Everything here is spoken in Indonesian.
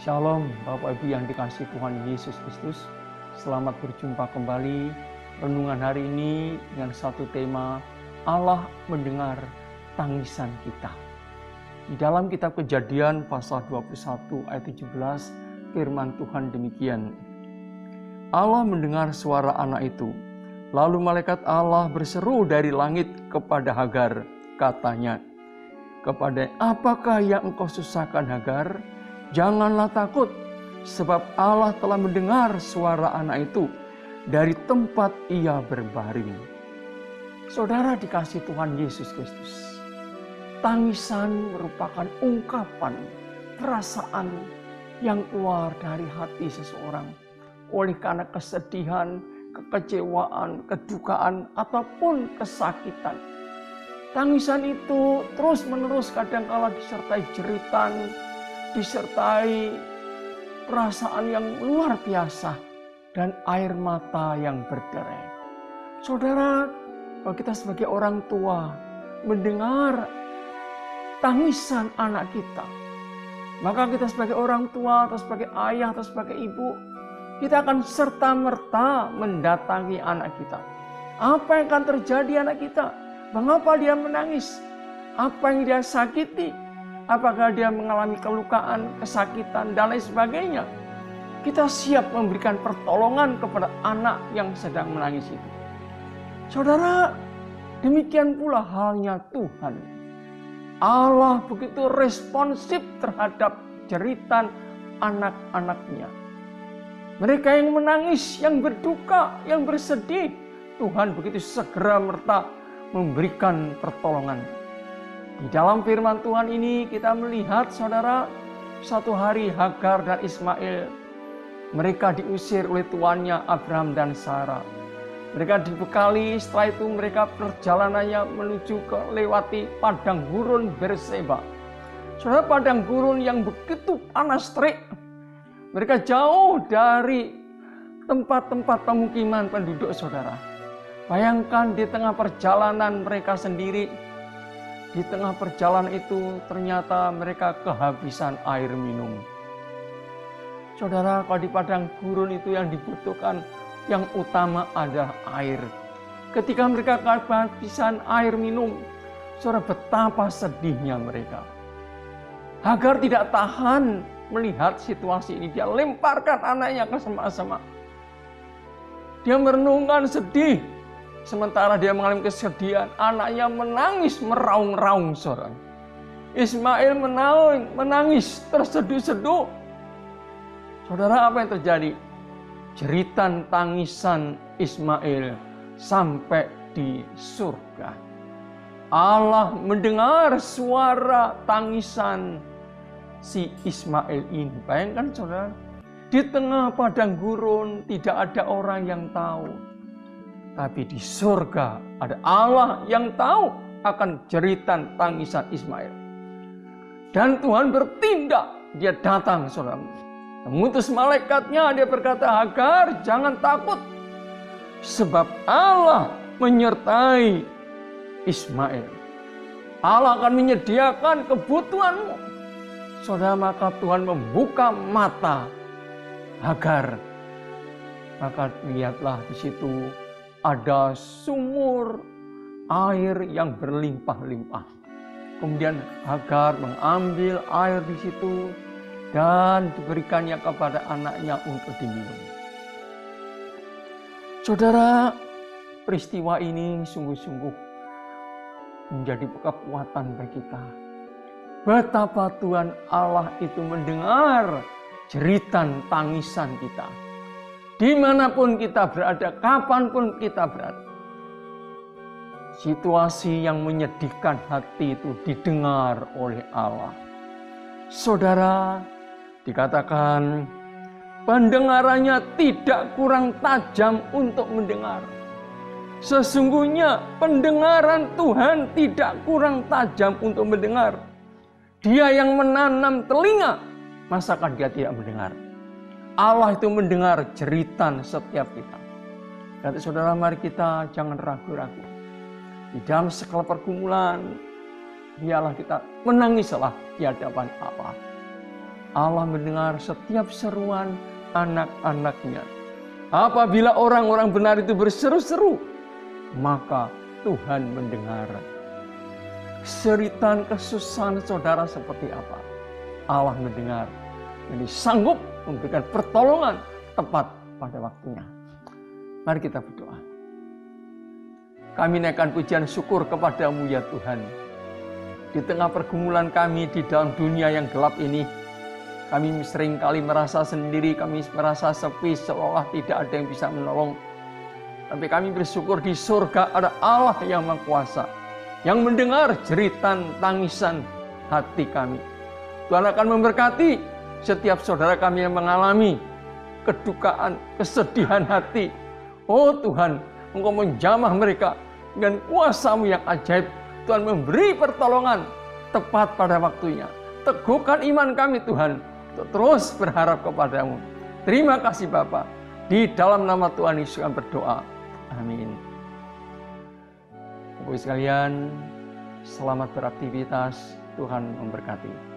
Shalom Bapak Ibu yang dikasihi Tuhan Yesus Kristus. Selamat berjumpa kembali. Renungan hari ini dengan satu tema, Allah mendengar tangisan kita. Di dalam kitab Kejadian pasal 21 ayat 17, firman Tuhan demikian. Allah mendengar suara anak itu. Lalu malaikat Allah berseru dari langit kepada Hagar, katanya, "Kepada apakah yang engkau susahkan, Hagar? Janganlah takut, sebab Allah telah mendengar suara anak itu dari tempat ia berbaring." Saudara dikasihi Tuhan Yesus Kristus, tangisan merupakan ungkapan perasaan yang keluar dari hati seseorang oleh karena kesedihan, kekecewaan, kedukaan, ataupun kesakitan. Tangisan itu terus-menerus kadangkala disertai jeritan, disertai perasaan yang luar biasa dan air mata yang berderai. Saudara, kalau kita sebagai orang tua mendengar tangisan anak kita, maka kita sebagai orang tua atau sebagai ayah atau sebagai ibu, kita akan serta-merta mendatangi anak kita. Apa yang akan terjadi anak kita? Mengapa dia menangis? Apa yang dia sakiti? Apakah dia mengalami kelukaan, kesakitan, dan lain sebagainya? Kita siap memberikan pertolongan kepada anak yang sedang menangis itu. Saudara, demikian pula halnya Tuhan. Allah begitu responsif terhadap jeritan anak-anaknya. Mereka yang menangis, yang berduka, yang bersedih, Tuhan begitu segera merta memberikan pertolongan. Di dalam firman Tuhan ini kita melihat, saudara, satu hari Hagar dan Ismail, mereka diusir oleh tuannya Abraham dan Sarah. Mereka dibekali, setelah itu mereka perjalanannya menuju ke lewati padang gurun Berseba. Saudara, padang gurun yang begitu panas terik. Mereka jauh dari tempat-tempat pemukiman penduduk, saudara. Bayangkan di tengah perjalanan mereka sendiri, di tengah perjalanan itu ternyata mereka kehabisan air minum. Saudara, kalau di padang gurun itu yang dibutuhkan yang utama adalah air. Ketika mereka kehabisan air minum, saudara, betapa sedihnya mereka. Hagar tidak tahan melihat situasi ini. Dia lemparkan anaknya ke semak-semak. Dia merenungkan sedih. Sementara dia mengalami kesedihan, anaknya menangis meraung-raung, saudara. Ismail menangis terseduh-seduh. Saudara, apa yang terjadi? Jeritan tangisan Ismail sampai di surga. Allah mendengar suara tangisan si Ismail ini. Bayangkan, saudara, di tengah padang gurun tidak ada orang yang tahu. Tapi di surga ada Allah yang tahu akan jeritan tangisan Ismail. Dan Tuhan bertindak. Dia datang, saudara. Mengutus malaikatnya, dia berkata, "Hagar, jangan takut. Sebab Allah menyertai Ismail. Allah akan menyediakan kebutuhanmu." Saudara, maka Tuhan membuka mata Hagar. Maka lihatlah di situ ada sumur air yang berlimpah-limpah. Kemudian Hagar mengambil air di situ dan diberikannya kepada anaknya untuk diminum. Saudara, peristiwa ini sungguh-sungguh menjadi kekuatan bagi kita. Betapa Tuhan Allah itu mendengar jeritan tangisan kita. Dimanapun kita berada, kapanpun kita berada. Situasi yang menyedihkan hati itu didengar oleh Allah. Saudara, dikatakan pendengarannya tidak kurang tajam untuk mendengar. Sesungguhnya pendengaran Tuhan tidak kurang tajam untuk mendengar. Dia yang menanam telinga, masakan dia tidak mendengar? Allah itu mendengar jeritan setiap kita. Dan saudara, mari kita jangan ragu-ragu. Di dalam segala pergumulan, biarlah kita menangislah di hadapan Allah. Allah mendengar setiap seruan anak-anaknya. Apabila orang-orang benar itu berseru-seru, maka Tuhan mendengar. Seritan kesusahan saudara seperti apa? Allah mendengar. Jadi sanggup memberikan pertolongan tepat pada waktunya. Mari kita berdoa. Kami naikkan pujian syukur kepadamu ya Tuhan. Di tengah pergumulan kami di dalam dunia yang gelap ini, kami seringkali merasa sendiri, kami merasa sepi, seolah tidak ada yang bisa menolong. Tapi kami bersyukur di surga ada Allah yang Maha Kuasa, yang mendengar jeritan tangisan hati kami. Tuhan akan memberkati setiap saudara kami yang mengalami kedukaan, kesedihan hati. Oh Tuhan, Engkau menjamah mereka dengan kuasa-Mu yang ajaib. Tuhan memberi pertolongan tepat pada waktunya. Teguhkan iman kami Tuhan, untuk terus berharap kepada-Mu. Terima kasih Bapa. Di dalam nama Tuhan Yesus kami berdoa. Amin. Bapak-Ibu sekalian, selamat beraktivitas. Tuhan memberkati.